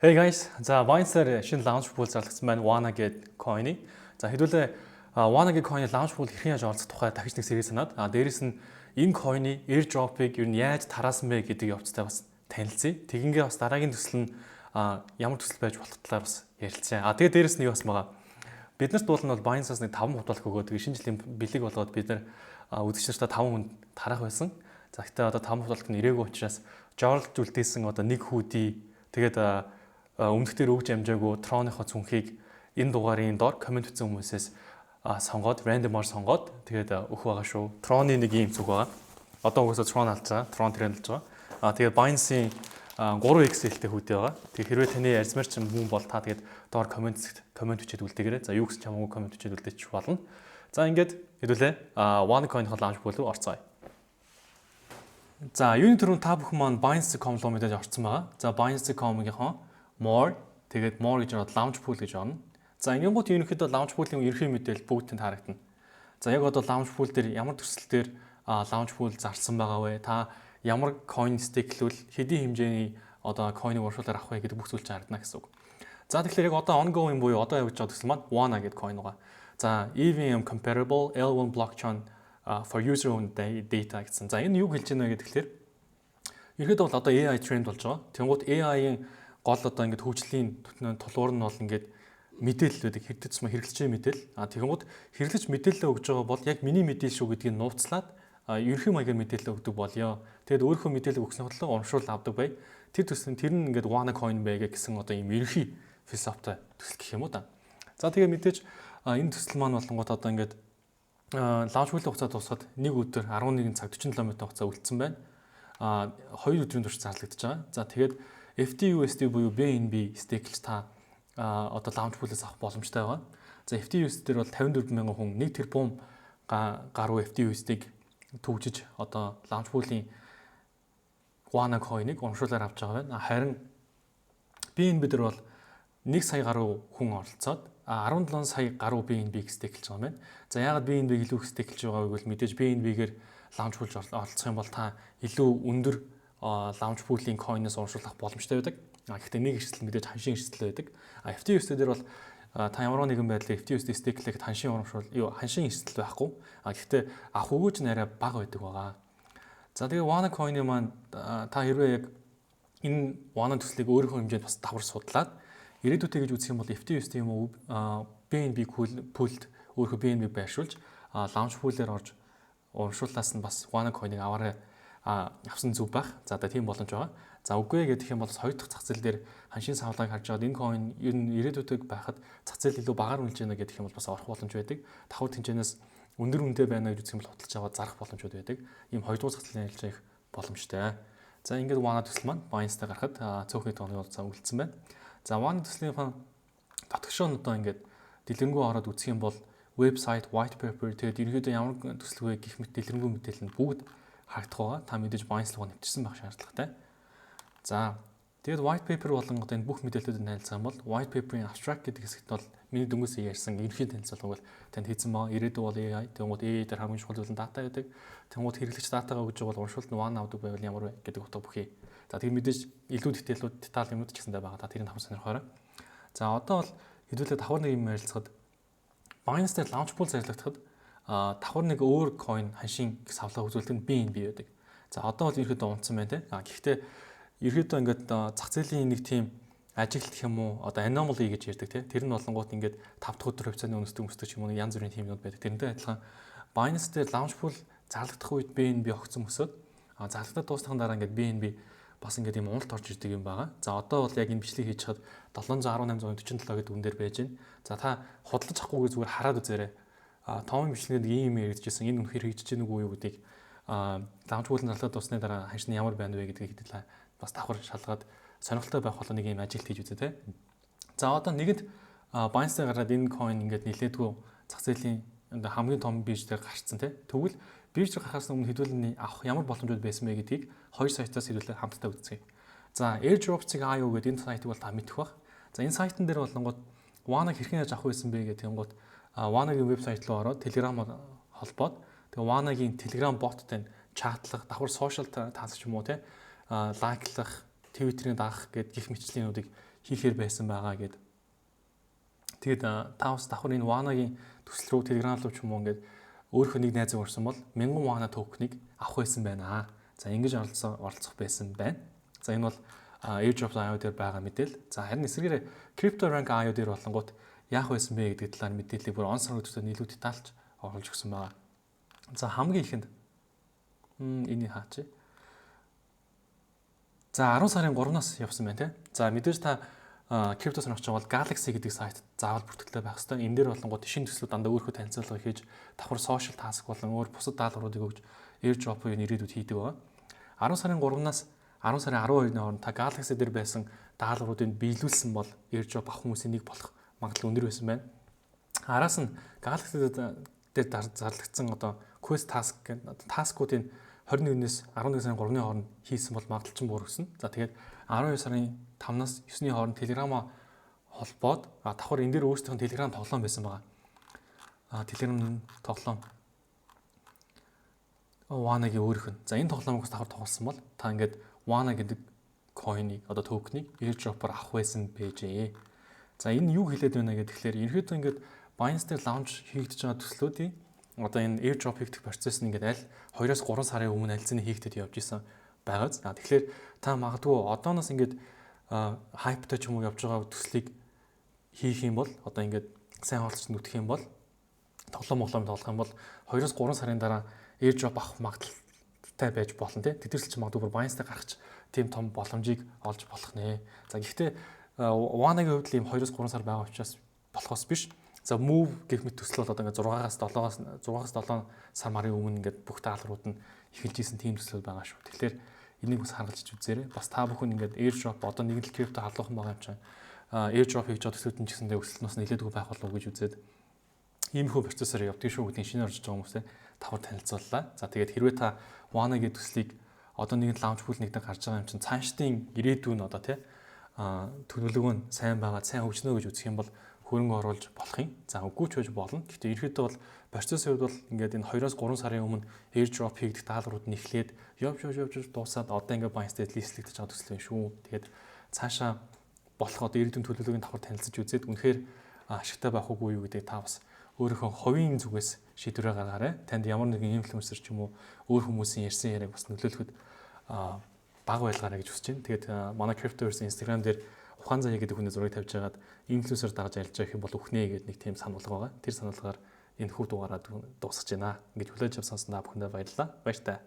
Hey guys, за Binance-аар шинэ launch pool зарлагдсан байна. Wana гэдэг coin-ийг. За хэдүүлээ Wana гэдэг coin-ийн launch pool хэрхэн яаж оролцох тухай дахиж нэг сэргээ санаад. Дээрэс нь энэ coin-ийн airdrop-ыг юу нь яаж тараасан бэ гэдэг явцтай бас танилцъя. Тэгингээ бас дараагийн төсөл нь ямар төсөл байж болох талаар бас ярилцъя. Тэгээ дээрэс нь юу бас байгаа. Биднэрт бол нь Binance-аас нэг 5 худалдах өгөөд шинэ жилийн бэлэг болгоод бид нар үзэгч нартаа 5 хүнд тарах байсан. За гэхдээ одоо 5 худалдах нь ирээгүй учраас жоролж үлдээсэн одоо нэг хүүдий тэгээд өмнөх дээр өгж амжаагүй Tron-ийнхоо цүнхийг энэ дугаарын доор комент хийсэн хүмүүсээс сонгоод randomаар сонгоод тэгээд өгөх байгаа шүү. Tron-ы нэг ийм зүг байгаа. Одоо угаасаа Tron алцаа, Tron тренд болж байгаа. Тэгээд Binance-ийн 3x-тэй хүүдээ байгаа. Тэгээд хэрвээ таны арзмаар ч юм бол та тэгээд доор комент бичээд үлдээгээрэй. За юу гэсэн ч хамаагүй комент бичээд үлдээчих болно. За ингээд хэдүүлээ OneCoin-ийн launch pool руу орцгоё. За юуны төрөнд та бүхэн маань Binance.com руу мэдээж орсон байгаа. За Binance.com-ийнхоо more тэгээд more гэж ороод launch pool гэж орно. За ингээд гот ерөнхийдөө launch pool-ийн ерхий мэдээлэл бүгд тэнд харагдана. За яг одоо launch pool дээр ямар төсөл дээр launch pool зарсан байгаа вэ? Та ямар coin стейклвэл хэдийн хэмжээний одоо coin-ыг уршуулаар авах вэ гэдэг бүх зүйл харагдана гэсэн үг. За тэгэхээр яг одоо ongoing буюу одоо явж байгаа төсөл маань Wana гэдэг coin байгаа. За EVM comparable L1 blockchain for user owned data гэсэн. За энэ юу хэлж байна вэ гэхээр ерөнхийдөө бол одоо AI тренд болж байгаа. Тэнгуут AI-ийн гол одоо ингээд хөгжлийн тулгуур нь бол ингээд мэдээлэл байдаг хэрэгтэц юм хэрэглэж мэдээлэл. Тэгэнгუთ хэрэглэж мэдээлэл өгж байгаа бол яг миний мэдээлэл шүү гэдгийг нууцлаад ерөнхий маягаар мэдээлэл өгдөг болёо. Тэгэд өөрийнхөө мэдээлэл өгснөөр л урамшуул авдаг бай. Тэр нь ингээд Wana coin байгээ гэсэн одоо ийм ерөнхий философитой төсөл гэх юм уу та. За тэгээ мэдээж энэ төсөл маань болонгот одоо ингээд launch pool хугацаа дуусгаад 1 өдөр 11 цаг 47 минут хугацаа үлдсэн байна. 2 өдрийн турш зарлагдаж байгаа. За тэгээд FTUSD буюу BNB стейклж та одоо launch pool-ээс авах боломжтой байгаа. За FTUSD дээр бол 54 мянган хүн 1 тэрбум гаруй FTUSD-ийг төгжиж одоо launch pool-ийн Wana coin-ыг урамшуулаар авч байгаа байна. Харин BNB дээр бол 1 сая гаруй хүн оролцоод 17 сая гаруй BNB-г стейклж байгаа юм байна. За яагаад BNB-г илүү стейклж байгаа вэ гэвэл мэдээж BNB-гээр launch pool оролцох юм бол та илүү өндөр launch pool-ийн coin-оос урамшуулах боломжтой байдаг. Гэхдээ нэг эрсдэл мэдээж ханшийн эрсдэл байдаг. FTUSD дээр бол та ямар нэгэн байдлаар FTUSD стейклэхэд ханшийн эрсдэл байхгүй. Гэхдээ авах өгөөж нь арай бага байдаг байгаа. За тэгээ Wana coin-ы маань та хэрвээ яг энэ Wana төслийг өөрийнхөө хэмжээнд бас давар судлаад ирээдүйдээ гэж үзэх юм бол FTUSD юм уу BNB pool-д өөрийнхөө BNB байршуулж launch pool-ээр орж урамшууллаас нь бас Wana coin-ыг аваарай авсан зүг байх. За тийм боломж байгаа. За үгүй гэх юм бол хоёр дахь зах зээл дээр ханшийн савлгааг харж байгаад энэ coin ер нь ирээдүйд байхад зах зээл илүү багаар үнэлж байна гэх юм бол бас орох боломж байдаг. Давхар тэнцэнээс өндөр үнэтэй байна гэж үзэх юм бол худалдаж аваад зарах боломжууд байдаг. Ийм хоёрдугаар зах зээлийн ажиллаж их боломжтой. За ингээд Wana төсөл маань Binance-тай гарахад цөөхний тооны удаа үлдсэн байна. За Wana төслийн татгшоо нь одоо ингээд дэлгэрэнгүй ороод үзэх юм бол вебсайт, white paper тэгээд ерөнхийдөө ямар төсөл вэ гэх мэт дэлгэрэнгүй мэдээлэл нь бүгд харагдах байгаа. Та мэдээж Binance руу нэвчсэн байх шаардлагатай. За тэгээд white paper болонгод энэ бүх мэдээлэлүүдэд танилцсан бол white paper-ийн abstract гэдэг хэсэгт бол миний дөнгөс ярьсан ерөнхий танилцуулгыг танд хийсэн байгаа. Ирээдүйд бол AI тэгмүүд AI дээр хамгийн чухал зүйл нь дата гэдэг. Тэгмүүд хэрэглэгч датагаа өгж байгаа бол урамшуулт нь Wana авдаг байвал ямар вэ гэдэг утга бүхий. За тэгээд мэдээж илүү деталь юмнууд ч гэсэндээ байгаа. Та тэрийг хамт сонирхоорой. За одоо бол хэдүүлээ давхар нэг юм ярилцахад Binance дээр launch pool зарлагдахад давхар нэг өөр coin ханшийн савлага үзүүлэлт нь BNB байдаг. За одоо бол ерөөдөө унтсан байна те. Гэхдээ ерөөдөө ингээд зах зээлийн нэг тийм ажилт гэх юм уу одоо anomaly гэж ярьдаг те. Тэр нь болонгууд ингээд 5 дахь өдөр хавцааны өнөсдөг юм уу янз бүрийн тиймнүүд байдаг. Тэрнтэй адилхан Binance дээр launch pool зарлагдах үед BNB огцон өсөд зарлагдаад дуусахын дараа ингээд BNB бас ингээд юм уналт орж ирдэг юм байгаа. За одоо бол яг энэ бичлэгийг хийж хад 718.47 гэдэг үн дээр байж байна. За та худалдаж авахгүйгээр зүгээр хараад үзээрэй. Томын бичлэгэнд ийм яригдчихсэн энэ үнэхээр хийж гэнэ үгүй юу гэдгийг launch pool-ын зарлаад дуусны дараа ханшны ямар байна вэ гэдгийг хэдэлээ бас давхар шалгаад сонирхолтой байх болоо нэг юм ажилт хийж үзье те. За одоо нэгэнт Binance-тай гараад энэ coin ингээд нилээдгүй зах зээлийн хамгийн том бирж дээр гарцсан те. Тэгвэл бирж дээр гарахаас өмнө хэдүүлэн авах ямар боломжууд байсан бэ гэдгийг хоёр сайтаас хэдүүлээ хамтдаа үзье. За airdrops.io гэдэг энэ сайтыг бол та мэдэх бах. За энэ сайтн дээр болонгууд Wana хэрхэн яаж авах байсан бэ гэдэг юм гот Wana-гийн вебсайт руу ороод Telegram холбоод тэгээ Wana-гийн Telegram bot-тай чатлах, давхар social таасч юм уу те лайклах, Twitter-ийн даах гэд гих мэтчлийнүүдийг хийхээр байсан байгаа гэд. Тэгээд та бас давхар энэ Wana-гийн төсөл рүү Telegram руу ч юм уу ингээд өөрийнхөө нэг найзыг орсон бол 1000 Wana токеныг авах байсан байна. За ингэж оролцох байсан байна. За энэ бол airdrop IO дээр байгаа мэдээлэл. За харин эсвэргээр CryptoRank IO дээр болонгууд яах байсан бэ гэдэг талаар мэдээллийг бүр он сар өдрөөр илүү детальж оруулж өгсөн байгаа. За хамгийн ихэнд энийг хаач. За 10 сарын 3-наас явсан байна тий. За мэдээж та крипто сонирхож байгаа бол Galaxy гэдэг сайт заавал бүртгэлтэй байх хэрэгтэй. Энэ дээр болонгууд шинэ төслүүд дандаа өөрийнхөө танилцуулга хийж давхар social task болон өөр бусад даалгавруудыг өгж airdrop-ыг ирээдүйд хийдэг байгаа. 10 сарын 3-наас 10 сарын 12-ны хооронд та Galaxy дээр байсан даалгавруудыг биелүүлсэн бол airdrop авах хүмүүсийн нэг болох магадлал өндөр байсан байна. Араас нь Galaxy дээр зарлагдсан одоо quest task гэх таскуудын 21-ээс 11 сарын 3-ны хооронд хийсэн бол магадлал нь буурсан. За тэгээд 12 сарын 5-наас 9-ний хооронд Telegram холбоод давхар энэ дээр өөрсдийнх нь Telegram тоглоом байсан байгаа. Telegram тоглоом Wana-гийн өөрийнх нь. За энэ тоглоомыг давхар тоглосон бол та ингээд Wana гэдэг coin-ыг одоо токеныг airdrop-оор авах байсан байжээ. За энэ юу хэлээд байна гэхээр ерөөдөө ингээд Binance дээр launch хийгдэж байгаа төслүүдийн одоо энэ airdrop хийгдэх процесс нь ингээд аль 2-3 сарын өмнө альцны хийгдэд явж исэн байгаа. Тэгэхээр та магадгүй одооноос ингээд хайптай ч юм уу явж байгаа төслийг хийх юм бол одоо ингээд сайн хаалцч нүтгэх юм бол тоглоом тоглох юм бол 2-3 сарын дараа airdrop авах магадaltaй байж болно тий. Тэдэрсэл ч магадгүй Binance-тай гарахч тийм том боломжийг олж болох нэ. За гэхдээ Wana-гийн хувьд ийм 2-3 сар байгаа учраас болохоос биш. За move гэх мэт төсөл бол одоо ингээд 6-7 сар марын өмнө ингээд бүх даалгаврууд нь эхэлж исэн тийм төсөл байгаа шүү. Тэгэхээр энийг бас харгалж үзээрэй. Бас та бүхэн ингээд airdrop одоо нэг л крипто халуухан байгаа юм чинь airdrop хийж байгаа төслүүд нь ч гэсэндээ өсөлтнөөс нэлээдгүй байх болов уу гэж үзээд иймэрхүү процессор явдаг шүү гэдгийг шинээр орж байгаа хүмүүсээ давхар танилцууллаа. За тэгээд хэрвээ та Wana-гийн төслийг одоо нэг launch pool нэгдэн гарч байгаа юм чинь цаашдын ирээдүйн одоо тий төлөвлөгөө нь сайн байгаа, сайн хөгжнө гэж үзэх юм бол хөрөнгө оруулж болох юм. За үгүй ч байж болно. Гэхдээ ерөөдөө бол процессын хувьд бол ингээд энэ 2-3 сарын өмнө airdrop хийгдэх даалгаврууд нь эхлээд явж дуусаад одоо ингээд Binance-д листлэгдэж байгаа төсөл байна шүү. Тэгээд цаашаа болох одоо ирээдүйн төлөвлөгөөний давхар танилцж үзээд үнэхээр ашигтай байх уугүй юу гэдэг та бас өөрийнхөө хувийн зүгээс шийдвэрээ гаргаарай. Танд ямар нэгэн инфлюенсер ч юм уу өөр хүмүүсийн ярьсан яриаг бас нөлөөлөхөд бага байлгаарай гэж хүсэж байна. Тэгээд манай Cryptoverse Instagram дээр Ухаан заяа гэдэг хүний зургийг тавьж байгаад инфлюенсер дагаж ярьж байгаа юм бол өхнээ гэдэг нэг тийм сануулга байгаа. Тэр сануулгаар энэ хүү дугаараа дуусгаж байна. Ингээд хүлээж авсан та бүхэндээ баярлалаа. Баяр таа.